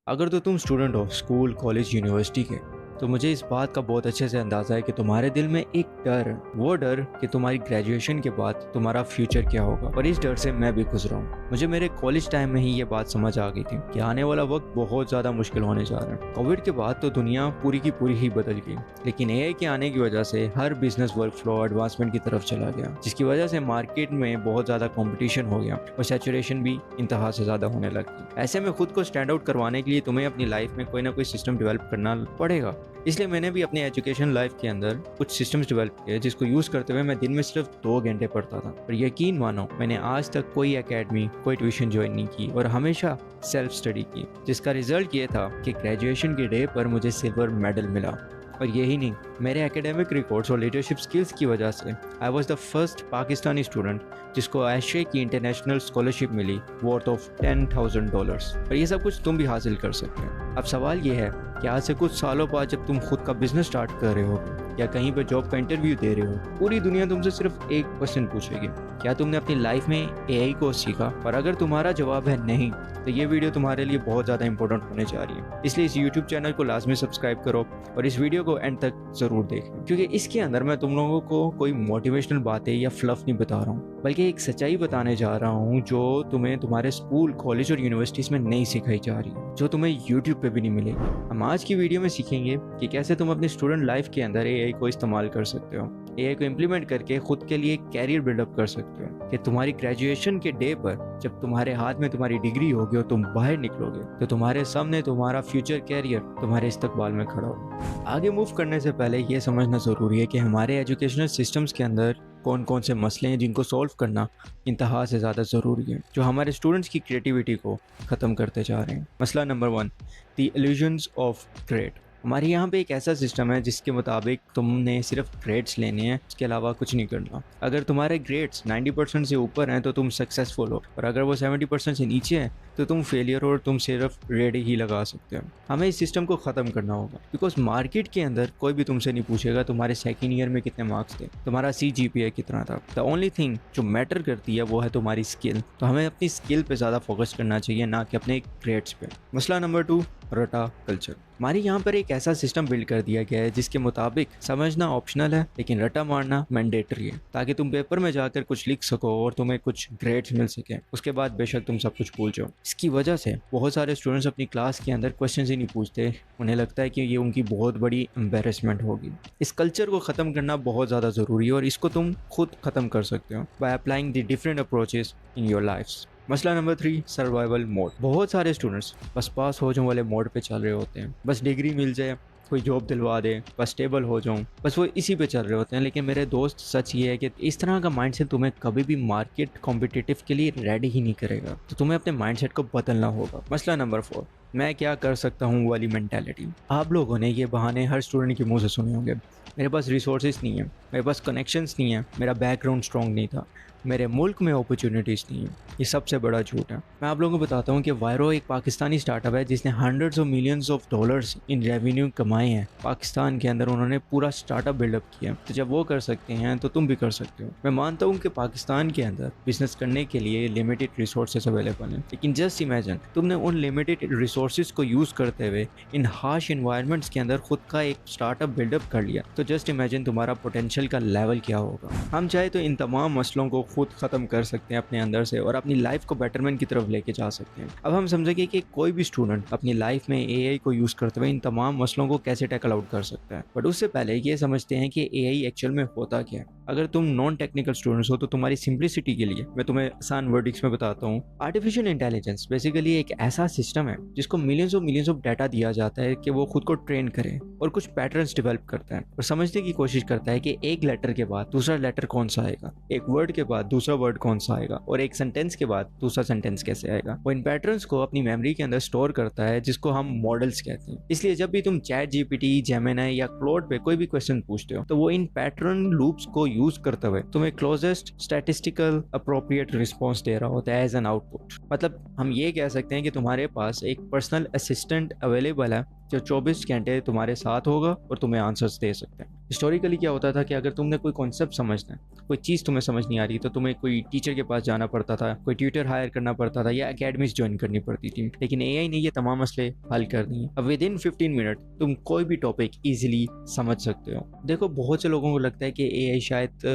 अगर तो तुम स्टूडेंट हो स्कूल कॉलेज यूनिवर्सिटी के, तो मुझे इस बात का बहुत अच्छे से अंदाज़ा है कि तुम्हारे दिल में एक डर है। वो डर कि तुम्हारी ग्रेजुएशन के बाद तुम्हारा फ्यूचर क्या होगा, और इस डर से मैं भी गुजरा हूँ। मुझे मेरे कॉलेज टाइम में ही ये बात समझ आ गई थी कि आने वाला वक्त बहुत ज़्यादा मुश्किल होने जा रहा है। कोविड के बाद तो दुनिया पूरी की पूरी ही बदल गई, लेकिन एआई के आने की वजह से हर बिजनेस वर्क फ्लो एडवांसमेंट की तरफ चला गया, जिसकी वजह से मार्केट में बहुत ज़्यादा कॉम्पिटिशन हो गया और सैचुरेशन भी इंतहा से ज़्यादा होने लग गई। ऐसे में खुद को स्टैंड आउट करवाने के लिए तुम्हें अपनी लाइफ में कोई ना कोई सिस्टम डेवलप करना पड़ेगा। इसलिए मैंने भी अपनी एजुकेशन लाइफ के अंदर कुछ सिस्टम्स डेवलप किए, जिसको यूज़ करते हुए मैं दिन में सिर्फ 2 घंटे पढ़ता था। और यकीन मानो, मैंने आज तक कोई एकेडमी कोई ट्यूशन ज्वाइन नहीं की और हमेशा सेल्फ स्टडी की, जिसका रिजल्ट ये था कि ग्रेजुएशन के डे पर मुझे सिल्वर मेडल मिला। और यही नहीं, मेरे एकेडमिक रिकॉर्ड्स और लीडरशिप स्किल्स की वजह से I was the first Pakistani student जिसको एशिया की इंटरनेशनल स्कॉलरशिप मिली वर्थ ऑफ $10,000। और ये सब कुछ तुम भी हासिल कर सकते हो। अब सवाल ये है कि आज से कुछ सालों बाद जब तुम खुद का बिजनेस स्टार्ट कर रहे हो या कहीं पर जॉब का इंटरव्यू दे रहे हो, पूरी दुनिया तुमसे सिर्फ एक क्वेश्चन पूछेगी, क्या तुमने अपनी लाइफ में एआई को सीखा? और अगर तुम्हारा जवाब है नहीं, तो ये वीडियो तुम्हारे लिए बहुत ज़्यादा इंपॉर्टेंट होने जा रही है। इसलिए इस यूट्यूब चैनल को लाजमी सब्सक्राइब करो और इस वीडियो को एंड तक ज़रूर देखें, क्योंकि इसके अंदर मैं तुम लोगों को कोई मोटिवेशनल बातें या फ्लफ नहीं बता रहा हूँ, बल्कि एक सच्चाई बताने जा रहा हूँ जो तुम्हें तुम्हारे स्कूल कॉलेज और यूनिवर्सिटीज़ में नहीं सिखाई जा रही, जो तुम्हें यूट्यूब पे भी नहीं मिलेगी। हम आज की वीडियो में सीखेंगे कि कैसे तुम अपनी स्टूडेंट लाइफ के अंदर एआई को इस्तेमाल कर सकते हो, एआई को इम्प्लीमेंट करके खुद के लिए कैरियर बिल्डअप कर सकते हो, कि तुम्हारी ग्रेजुएशन के डे पर जब तुम्हारे हाथ में तुम्हारी डिग्री होगी और तुम बाहर निकलोगे, तो तुम्हारे सामने तुम्हारा फ्यूचर कैरियर तुम्हारे इस्तकबाल में खड़ा होगा। आगे मूव करने से पहले ये समझना ज़रूरी है कि हमारे एजुकेशनल सिस्टम्स के अंदर कौन कौन से मसले हैं जिनको सॉल्व करना इंतहा से ज़्यादा ज़रूरी है, जो हमारे स्टूडेंट्स की क्रिएटिविटी को ख़त्म करते जा रहे हैं। मसला number 1, the illusions of grade. हमारे यहाँ पे एक ऐसा सिस्टम है जिसके मुताबिक तुमने सिर्फ ग्रेड्स लेने हैं, उसके अलावा कुछ नहीं करना। अगर तुम्हारे ग्रेड्स 90% से ऊपर हैं तो तुम सक्सेसफुल हो, और अगर वो 70% से नीचे हैं तो तुम फेलियर हो और तुम सिर्फ रेडी ही लगा सकते हो। हमें इस सिस्टम को ख़त्म करना होगा, बिकॉज मार्केट के अंदर कोई भी तुमसे नहीं पूछेगा तुम्हारे सेकेंड ईयर में कितने मार्क्स थे, तुम्हारा CGPA कितना था। द ओनली थिंग जो मैटर करती है वो है तुम्हारी स्किल। तो हमें अपनी स्किल पे ज़्यादा फोकस करना चाहिए, ना कि अपने ग्रेड्स पे। मसला नंबर 2, रटा कल्चर। हमारे यहाँ पर एक ऐसा सिस्टम बिल्ड कर दिया गया है जिसके मुताबिक समझना ऑप्शनल है, लेकिन रटा मारना मैंडेटरी है, ताकि तुम पेपर में जाकर कुछ लिख सको और तुम्हें कुछ ग्रेड्स मिल सके। उसके बाद बेशक तुम सब कुछ भूल जाओ। इसकी वजह से बहुत सारे स्टूडेंट्स अपनी क्लास के अंदर क्वेश्चन ही नहीं पूछते, उन्हें लगता है कि ये उनकी बहुत बड़ी एम्बेरसमेंट होगी। इस कल्चर को ख़त्म करना बहुत ज़्यादा ज़रूरी है, और इसको तुम खुद ख़त्म कर सकते हो by applying the different approaches in your lifes. मसला नंबर 3, सर्वाइवल मोड। बहुत सारे स्टूडेंट्स बस पास हो जाऊँ वाले मोड पे चल रहे होते हैं, बस डिग्री मिल जाए, कोई जॉब दिलवा दे, बस स्टेबल हो जाऊँ, बस वो इसी पे चल रहे होते हैं। लेकिन मेरे दोस्त, सच ये है कि इस तरह का माइंडसेट तुम्हें कभी भी मार्केट कॉम्पिटिटिव के लिए रेडी ही नहीं करेगा। तो तुम्हें अपने माइंडसेट को बदलना होगा। मसला नंबर 4, मैं क्या कर सकता हूँ वाली मेंटालिटी। आप लोगों ने ये बहाने हर स्टूडेंट के मुंह से सुने होंगे, मेरे पास रिसोर्सेज नहीं है, मेरे पास कनेक्शंस नहीं है, मेरा बैकग्राउंड स्ट्रॉन्ग नहीं था, मेरे मुल्क में अपॉर्चुनिटीज़ नहीं है। ये सबसे बड़ा झूठ है। मैं आप लोगों को बताता हूँ कि वायरो एक पाकिस्तानी स्टार्टअप है जिसने hundreds of millions of dollars in revenue कमाए हैं पाकिस्तान के अंदर। उन्होंने पूरा स्टार्टअप बिल्डअप किया। तो जब वो कर सकते हैं तो तुम भी कर सकते हो। मैं मानता हूँ कि पाकिस्तान के अंदर बिजनेस करने के लिए लिमिटेड रिसोर्सेज अवेलेबल हैं, लेकिन जस्ट इमेजिन तुमने उन लिमिटेड रिसोर्सेज को यूज़ करते हुए इन हार्श इन्वायरमेंट्स के अंदर खुद का एक स्टार्टअप बिल्डअप कर लिया। तो जस्ट इमेजिन तुम्हारा पोटेंशियल का लेवल क्या होगा। हम चाहे तो इन तमाम मसलों को खुद ख़त्म कर सकते हैं अपने अंदर से, और अपनी लाइफ को बेटरमेंट की तरफ लेके जा सकते हैं। अब हम समझेंगे कि कोई भी स्टूडेंट अपनी लाइफ में एआई को यूज़ करते हुए इन तमाम मसलों को कैसे टैकल आउट कर सकता है। बट उससे पहले ये समझते हैं कि एआई एक्चुअल में होता क्या है। अगर तुम नॉन टेक्निकल स्टूडेंट्स हो तो तुम्हारी सिंप्लिसिटी के लिए मैं तुम्हें आसान वर्डिक्स में बताता हूँ। आर्टिफिशियल इंटेलिजेंस बेसिकली एक ऐसा सिस्टम है जिसको मिलियंस ऑफ डाटा दिया जाता है कि वो खुद को ट्रेन करे और कुछ पैटर्न्स डेवलप करता है और समझने की कोशिश करता है कि एक लेटर के बाद दूसरा लेटर कौन सा आएगा, एक वर्ड के बाद दूसरा वर्ड कौन सा आएगा, और एक सेंटेंस के बाद दूसरा सेंटेंस कैसे आएगा। वो इन पैटर्न्स को अपनी मेमोरी के अंदर स्टोर करता है, जिसको हम मॉडल्स कहते हैं। इसलिए जब भी तुम चैट जीपीटी, जेमिनी या क्लोड पे कोई भी क्वेश्चन पूछते हो तो वो इन पैटर्न लूप्स को यूज करते हुए तुम्हें क्लोजेस्ट स्टैटिस्टिकल अप्रोप्रिएट रिस्पॉन्स दे रहा होता है एज एन आउटपुट। मतलब हम ये कह सकते हैं कि तुम्हारे पास एक पर्सनल असिस्टेंट अवेलेबल है जो 24 घंटे तुम्हारे साथ होगा और तुम्हें आंसर्स दे सकते हैं। हिस्टोरिकली क्या होता था कि अगर तुमने कोई कॉन्सेप्ट समझना है, कोई चीज़ तुम्हें समझ नहीं आ रही, तो तुम्हें कोई टीचर के पास जाना पड़ता था, कोई ट्यूटर हायर करना पड़ता था या एकेडमीज ज्वाइन करनी पड़ती थी। लेकिन एआई ने ये तमाम मसले हल कर दिए। अब विद इन 15 मिनट तुम कोई भी टॉपिक इजीली समझ सकते हो। देखो, बहुत से लोगों को लगता है कि एआई शायद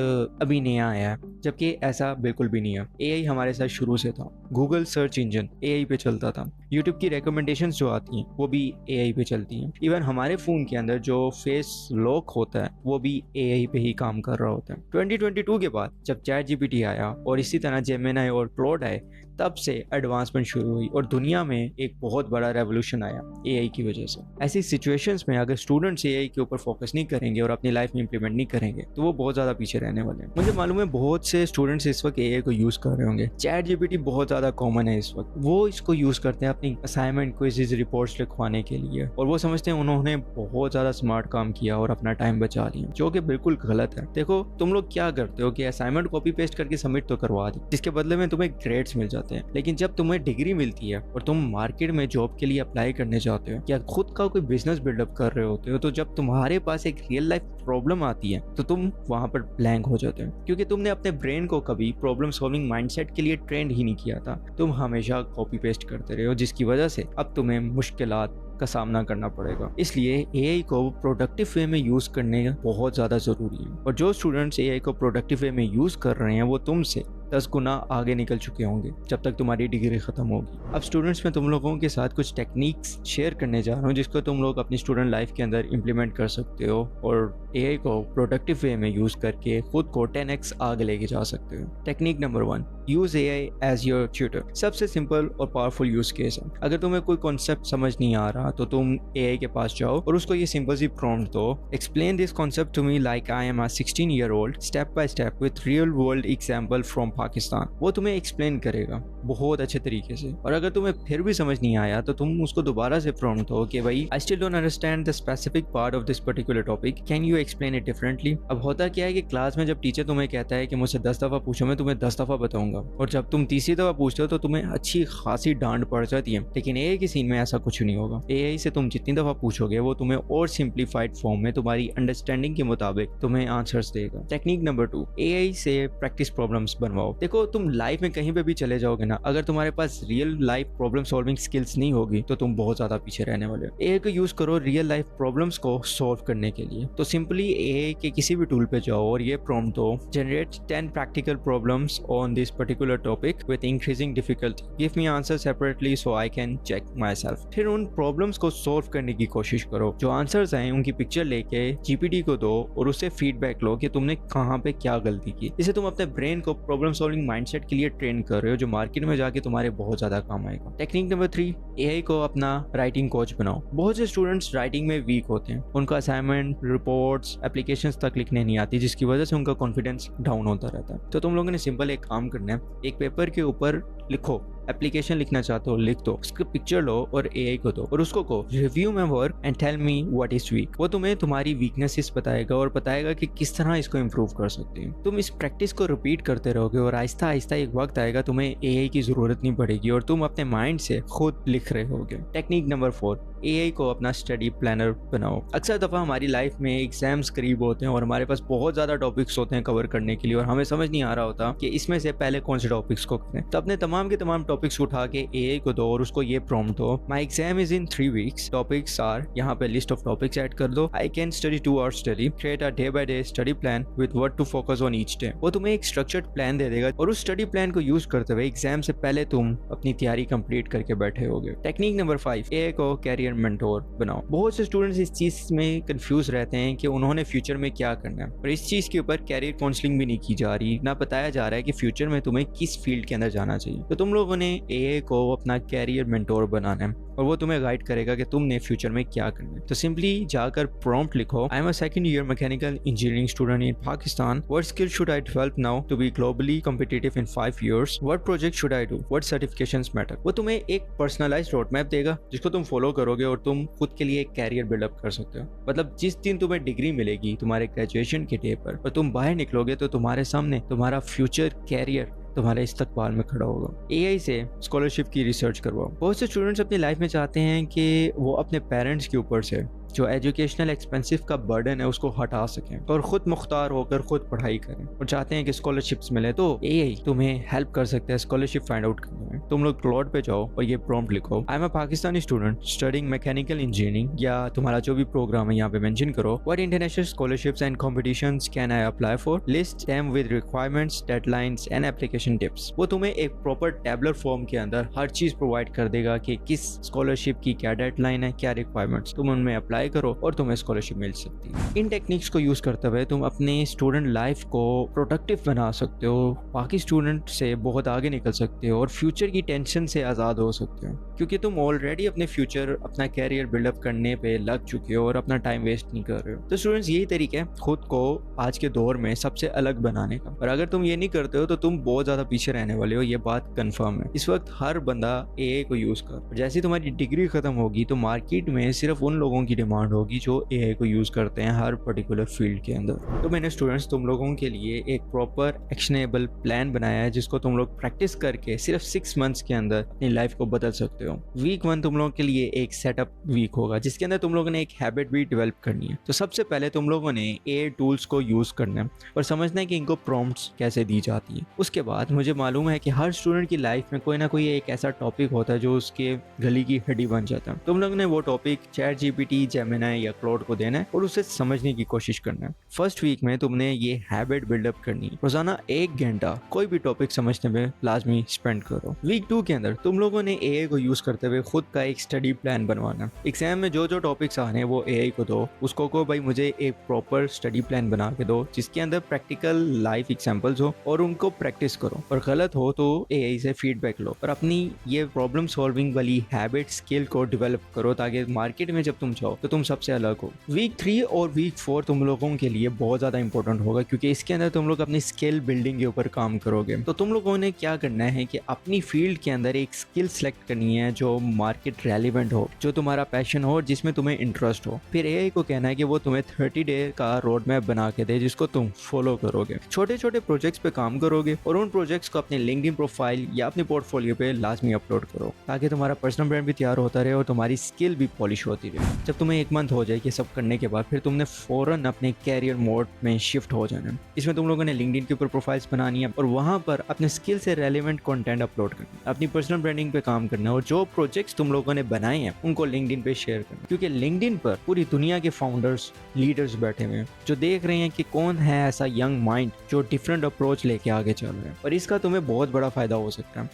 अभी नया आया है, जबकि ऐसा बिल्कुल भी नहीं है। एआई हमारे साथ शुरू से था। गूगल सर्च इंजन एआई पे चलता था, यूट्यूब की रिकमेंडेशंस जो आती हैं वो भी एआई पे चलती हैं। इवन हमारे फ़ोन के अंदर जो फेस लॉक होता है वो भी एआई पे ही काम कर रहा होता है। 2022 के बाद जब चैट जीपीटी आया और इसी तरह जेमिनी और क्लॉड आए, तब से एडवांसमेंट शुरू हुई और दुनिया में एक बहुत बड़ा रेवोल्यूशन आया एआई की वजह से। ऐसी सिचुएशंस में अगर स्टूडेंट्स एआई के ऊपर फोकस नहीं करेंगे और अपनी लाइफ में इंप्लीमेंट नहीं करेंगे तो वो बहुत ज़्यादा पीछे रहने वाले हैं। मुझे मालूम है बहुत से स्टूडेंट्स इस वक्त एआई को यूज़ कर रहे होंगे। चैट जीपीटी बहुत ज़्यादा कॉमन है इस वक्त। वो इसको यूज़ करते हैं अपनी असाइनमेंट, क्विज़ेस, रिपोर्ट्स लिखवाने के लिए, और वो समझते हैं उन्होंने बहुत ज़्यादा स्मार्ट काम किया और अपना टाइम बचा लिया, जो कि बिल्कुल गलत है। देखो, तुम लोग क्या करते हो कि असाइनमेंट कॉपी पेस्ट करके सबमिट तो करवा दी, जिसके बदले में तुम्हें ग्रेड्स मिल जाते हैं। लेकिन जब तुम्हें डिग्री मिलती है और तुम मार्केट में जॉब के लिए अप्लाई करने जाते हो या खुद का कोई बिजनेस बिल्डअप कर रहे होते हो, तो जब तुम्हारे पास एक रियल लाइफ प्रॉब्लम आती है तो तुम वहां पर ब्लैंक हो जाते हो, क्योंकि तुमने अपने ब्रेन को कभी प्रॉब्लम सॉल्विंग माइंडसेट के लिए ट्रेंड ही नहीं किया था। तुम हमेशा कॉपी पेस्ट करते रहे हो, जिसकी वजह से अब तुम्हें मुश्किलात का सामना करना पड़ेगा। इसलिए एआई को प्रोडक्टिव वे में यूज करने बहुत ज्यादा जरूरी है, और जो स्टूडेंट्स एआई को प्रोडक्टिव वे में यूज कर रहे हैं वो तुमसे 10 गुना आगे निकल चुके होंगे जब तक तुम्हारी डिग्री खत्म होगी। अब स्टूडेंट्स, मैं तुम लोगों के साथ कुछ टेक्निक्स शेयर करने जा रहा हूँ जिसको तुम लोग अपनी स्टूडेंट लाइफ के अंदर इंप्लीमेंट कर सकते हो और एआई को प्रोडक्टिव वे में यूज करके खुद को 10x आगे लेके जा सकते हो। Technique number 1, use AI as your tutor. सबसे सिंपल और पावरफुल यूज केस है। अगर तुम्हें कोई कॉन्सेप्ट समझ नहीं आ रहा तो तुम एआई के पास जाओ और उसको ये सिंपल सी प्रॉम्प्ट दो, explain this concept to me like I am a 16 year old, step by step with real world example from Pakistan. वो तुम्हें एक्सप्लेन करेगा बहुत अच्छे तरीके से, और अगर तुम्हें फिर भी समझ नहीं आया तो तुम उसको दोबारा से प्रॉम्प्ट दो कि भाई, I still don't understand the specific part of this particular topic, can you explain it differently. अब होता क्या है कि क्लास में जब टीचर तुम्हें कहता है कि मुझसे 10 दफ़ा पूछो, मैं तुम्हें 10 दफ़ा बताऊंगा, और जब तुम तीसरी दफ़ा पूछते हो तो तुम्हें अच्छी खासी डांट पड़ जाती है। लेकिन एआई के सीन में ऐसा कुछ नहीं होगा। एआई से तुम जितनी दफ़ा पूछोगे वो तुम्हें और सिंप्लीफाइड फॉर्म में तुम्हारी अंडरस्टैंडिंग के मुताबिक तुम्हें आंसर्स देगा। टेक्निक नंबर 2, एआई से प्रैक्टिस प्रॉब्लम्स बनवाओ। देखो, तुम लाइफ में कहीं पे भी चले जाओगे ना, अगर तुम्हारे पास real life problem solving skills नहीं होगी तो तुम बहुत ज्यादा पीछे रहने वाले हो। एआई को यूज करो रियल लाइफ प्रॉब्लम्स को सॉल्व करने के लिए। तो सिंपली एआई के किसी भी टूल पे जाओ और ये प्रॉम्प्ट दो, generate 10 practical problems on this particular topic with increasing difficulty, give me answer separately so I can check myself. फिर उन प्रॉब्लम्स को सॉल्व करने की कोशिश करो। जो आंसर्स हैं उनकी पिक्चर लेके जीपीटी को दो और उससे फीडबैक लो कि तुमने कहाँ पे क्या गलती की। इससे तुम अपने ब्रेन को प्रॉब्लम सॉल्विंग माइंडसेट के लिए ट्रेन कर रहे हो, जो मार्केट में जाके तुम्हारे बहुत ज्यादा काम आएगा। टेक्निक नंबर 3, एआई को अपना राइटिंग कोच बनाओ। बहुत से स्टूडेंट्स राइटिंग में वीक होते हैं, उनका असाइनमेंट, रिपोर्ट्स, एप्लीकेशंस तक लिखने नहीं आती, जिसकी वजह से उनका कॉन्फिडेंस डाउन होता रहता है। तो तुम लोगों ने सिंपल एक काम करना है, एक पेपर के ऊपर लिखो, एप्लीकेशन लिखना चाहते हो लिख दो, उसकी पिक्चर लो और एआई को दो और उसको को review my work and tell me what is weak. वो तुम्हें तुम्हारी वीकनेसेस बताएगा और बताएगा कि किस तरह इसको इंप्रूव कर सकते हो। तुम इस प्रैक्टिस को रिपीट करते रहोगे और आहिस्ता आहिस्ता एक वक्त आएगा तुम्हें एआई की जरूरत नहीं पड़ेगी और तुम अपने माइंड से खुद लिख रहे होगे। टेक्निक नंबर 4, एआई को अपना स्टडी प्लानर बनाओ। अक्सर दफ़ा हमारी लाइफ में एग्जाम्स करीब होते हैं और हमारे पास बहुत ज़्यादा टॉपिक्स होते हैं कवर करने के लिए और हमें समझ नहीं आ रहा होता कि इसमें से पहले कौन से टॉपिक्स को करें। तो अपने तमाम के तमाम टॉपिक्स उठा के एआई को दो और उसको ये प्रॉम्प्ट दो, my exam is in 3 weeks, topics are, यहाँ पे लिस्ट ऑफ टॉपिक्स ऐड कर दो, I can study 2 hours study, create a day by day study plan with what to focus on each day. वो तुम्हें एक structured plan दे देगा और उस स्टडी प्लान को यूज करते हुए एग्जाम से पहले तुम अपनी तैयारी कंप्लीट करके बैठे होगे। टेक्निक नंबर 5, एआई को कैरियर मेंटोर बनाओ। बहुत से स्टूडेंट्स इस चीज में कंफ्यूज रहते हैं कि उन्होंने फ्यूचर में क्या करना है और इस चीज के ऊपर कैरियर काउंसलिंग भी नहीं की जा रही, ना बताया जा रहा है कि फ्यूचर में तुम्हें किस फील्ड के अंदर जाना चाहिए। तो तुम लोगों ने एआई को अपना कैरियर मेंटोर बनाना है और वो तुम्हें गाइड करेगा कि तुमने फ्यूचर में क्या करना है। तो सिंपली जाकर प्रॉम्प्ट लिखो, I am a second year mechanical engineering student in Pakistan, what skill should I develop now to be globally competitive in 5 years, what project should I do, what certifications matter. वो तुम्हें एक personalised road map देगा जिसको तुम follow करोगे और तुम खुद के लिए एक कैरियर बिल्डअप कर सकते हो। मतलब जिस दिन तुम्हें डिग्री मिलेगी तुम्हारे ग्रेजुएशन के डे पर और तुम बाहर निकलोगे तो तुम्हारे सामने तुम्हारा फ्यूचर कैरियर तुम्हारे इस्तकबाल में खड़ा होगा। एआई से स्कॉलरशिप की रिसर्च करवाओ। बहुत से स्टूडेंट्स अपनी लाइफ में चाहते हैं कि वो अपने पेरेंट्स के ऊपर से जो एजुकेशनल एक्सपेंसिव का बर्डन है उसको हटा सकें और खुद मुख्तार होकर खुद पढ़ाई करें और चाहते हैं कि स्कॉलरशिप्स मिले, तो एआई तुम्हें हेल्प कर सकता है स्कॉलरशिप फाइंड आउट करने में। तुम लोग क्लाउड पे जाओ और ये प्रॉम्प्ट लिखो, I am a Pakistani student studying mechanical engineering, या तुम्हारा जो भी प्रोग्राम है यहाँ पे मेंशन करो, what international scholarships and competitions can I apply for, list them with requirements, deadlines and application tips. वो तुम्हें एक प्रॉपर टेबलर फॉर्म के अंदर हर चीज प्रोवाइड कर देगा कि किस स्कॉलरशिप की क्या डेडलाइन है, क्या रिक्वायरमेंट्स, तुम उनमें अप्लाई करो और तुम्हें स्कॉलरशिप मिल सकती है। इन टेक्निक्स को यूज करते हुए तुम अपने स्टूडेंट लाइफ को प्रोडक्टिव बना सकते हो, बाकी स्टूडेंट से बहुत आगे निकल सकते हो और फ्यूचर की टेंशन से आज़ाद हो सकते हो, क्योंकि तुम ऑलरेडी अपने फ्यूचर, अपना कैरियर बिल्डअप करने पे लग चुके हो और अपना टाइम वेस्ट नहीं कर रहे हो। तो स्टूडेंट्स, यही तरीका है खुद को आज के दौर में सबसे अलग बनाने का, और अगर तुम ये नहीं करते हो तो तुम बहुत ज़्यादा पीछे रहने वाले हो, ये बात कंफर्म है। इस वक्त हर बंदा एआई को यूज़ कर, जैसे तुम्हारी डिग्री खत्म होगी तो मार्केट में सिर्फ उन लोगों की डिमांड होगी जो एआई को यूज़ करते हैं हर पर्टिकुलर फील्ड के अंदर। तो मैंने स्टूडेंट्स तुम लोगों के लिए एक प्रॉपर एक्शनेबल प्लान बनाया है जिसको तुम लोग प्रैक्टिस करके सिर्फ 6 मंथ्स के अंदर अपनी लाइफ को बदल सकते हो। वीक 1 तुम लोगों के लिए एक सेटअप वीक होगा जिसके अंदर तुम लोगों ने एक हैबिट भी डेवलप करनी है। तो सबसे पहले तुम लोगों ने एआई टूल्स को यूज करना है और समझना है कि इनको प्रॉम्प्ट्स कैसे दी जाती है। उसके बाद मुझे मालूम है कि हर स्टूडेंट की लाइफ में कोई ना कोई एक ऐसा टॉपिक होता है जो उसके गली की हड्डी बन जाता है। तुम लोगों ने वो टॉपिक चैट जीपीटी, जेमिनी या क्लाउड को देना है और उसे समझने की कोशिश करना है। फर्स्ट वीक में तुमने ये हैबिट बिल्डअप करनी है, रोजाना 1 घंटा कोई भी टॉपिक समझने में लाजमी स्पेंड करो। वीक 2 के अंदर तुम लोगों ने एआई को यूज करते हुए खुद का एक स्टडी प्लान बनवाना। एग्जाम में जो जो टॉपिक्स आने हैं वो एआई को दो, उसको कहो भाई मुझे एक प्रॉपर स्टडी प्लान बना के दो जिसके अंदर प्रैक्टिकल लाइफ एग्जांपल्स हो और उनको प्रैक्टिस करो, और गलत हो तो एआई से फीडबैक लो और अपनी ये प्रॉब्लम सॉल्विंग वाली हैबिट स्किल को डेवलप करो ताकि मार्केट में जब तुम जाओ तो तुम सबसे अलग हो। वीक 3 और वीक 4 तुम लोगों के लिए बहुत ज्यादा इंपॉर्टेंट होगा क्योंकि इसके अंदर तुम लोग अपनी स्किल बिल्डिंग के ऊपर काम करोगे। तो तुम लोगों ने क्या करना है कि अपनी फील्ड के अंदर एक स्किल सेलेक्ट करनी है जो मार्केट रेलिवेंट हो, जो तुम्हारा पैशन हो और जिसमें तुम्हें इंटरेस्ट हो। फिर एआई को कहना है कि वो तुम्हें 30 डे का रोड मैप बना के दे जिसको तुम फॉलो करोगे। छोटे छोटे प्रोजेक्ट्स पे काम करोगे और उन प्रोजेक्ट्स को अपने लिंक्डइन प्रोफाइल या अपने पोर्टफोलियो पे लाजमी अपलोड करो ताकि तुम्हारा पर्सनल ब्रांड भी तैयार होता रहे और तुम्हारी स्किल भी पॉलिश होती रहे। जब तुम्हें 1 मंथ हो जाए ये सब करने के बाद फिर तुमने फौरन अपने कैरियर मोड में शिफ्ट हो जाना है। इसमें तुम लोगों ने लिंक्डइन के ऊपर प्रोफाइल्स बनानी है और वहां पर अपने स्किल से रेलेवेंट कंटेंट अपलोड करना है, अपनी पर्सनल ब्रांडिंग पे काम करना है और जो प्रोजेक्ट्स तुम लोगों ने बनाए हैं उनको लिंक्डइन पे शेयर करना, क्योंकि लिंक्डइन पर पूरी दुनिया के फाउंडर्स, लीडर्स बैठे हुए हैं जो देख रहे हैं कि कौन है ऐसा यंग माइंड जो डिफरेंट अप्रोच लेके आगे चल रहा है। और इसका तुम्हें बहुत बड़ा फायदा हो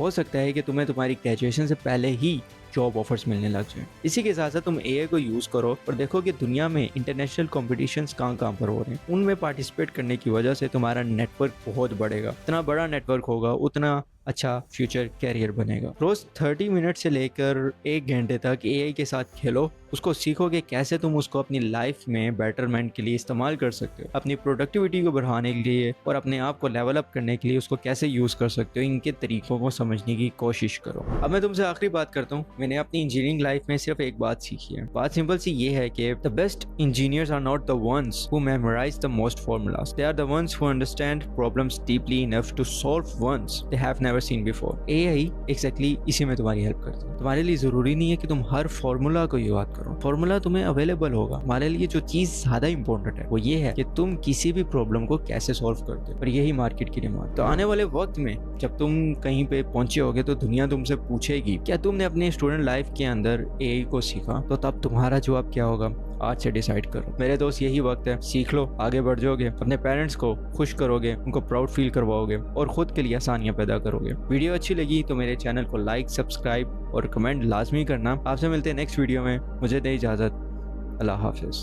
सकता है कि तुम्हें तुम्हारी ग्रेजुएशन से पहले ही जॉब ऑफर्स मिलने लग जाए। इसी के साथ साथ तुम एआई को यूज करो और देखो कि दुनिया में इंटरनेशनल कॉम्पिटिशन्स कहाँ पर हो रहे हैं, उनमें पार्टिसिपेट करने की वजह से तुम्हारा नेटवर्क बहुत बढ़ेगा। इतना बड़ा नेटवर्क होगा उतना अच्छा फ्यूचर कैरियर बनेगा। रोज 30 मिनट से लेकर 1 घंटे तक एआई के साथ खेलो, उसको सीखोगे कैसे तुम उसको अपनी लाइफ में बेटरमेंट के लिए इस्तेमाल कर सकते हो, अपनी प्रोडक्टिविटी को बढ़ाने के लिए और अपने आप को लेवल अप करने के लिए उसको कैसे यूज कर सकते हो। इनके तरीकों को समझने की कोशिश करो। अब मैं तुमसे आखिरी बात करता हूँ। मैंने अपनी इंजीनियरिंग लाइफ में सिर्फ एक बात सीखी है। बात सिंपल सी ये है कि the best engineers are not the ones who memorise the most formulas, they are the ones who understand problems deeply enough to solve ones they have never seen before. AI exactly इसी में तुम्हारी help करता है। तुम्हारे लिए जरूरी नहीं है कि तुम हर फॉर्मूला को याद करो, फॉर्मूला तुम्हें अवेलेबल होगा। हमारे लिए जो चीज ज्यादा इंपॉर्टेंट है वो ये है कि तुम किसी भी प्रॉब्लम को कैसे सॉल्व करते हो, और यही मार्केट की डिमांड। तो आने वाले वक्त में जब तुम कहीं पे पहुंचे होगे तो दुनिया तुमसे पूछेगी क्या तुमने अपने स्टूडेंट लाइफ के अंदर एआई को सीखा, तो तब तुम्हारा जवाब क्या होगा आज से डिसाइड करो। मेरे दोस्त यही वक्त है, सीख लो, आगे बढ़ जाओगे, अपने पेरेंट्स को खुश करोगे, उनको प्राउड फील करवाओगे और खुद के लिए आसानियां पैदा करोगे। वीडियो अच्छी लगी तो मेरे चैनल को लाइक, सब्सक्राइब और कमेंट लाजमी करना। आपसे मिलते हैं नेक्स्ट वीडियो में। मुझे दे इजाजत। अल्लाह हाफिज।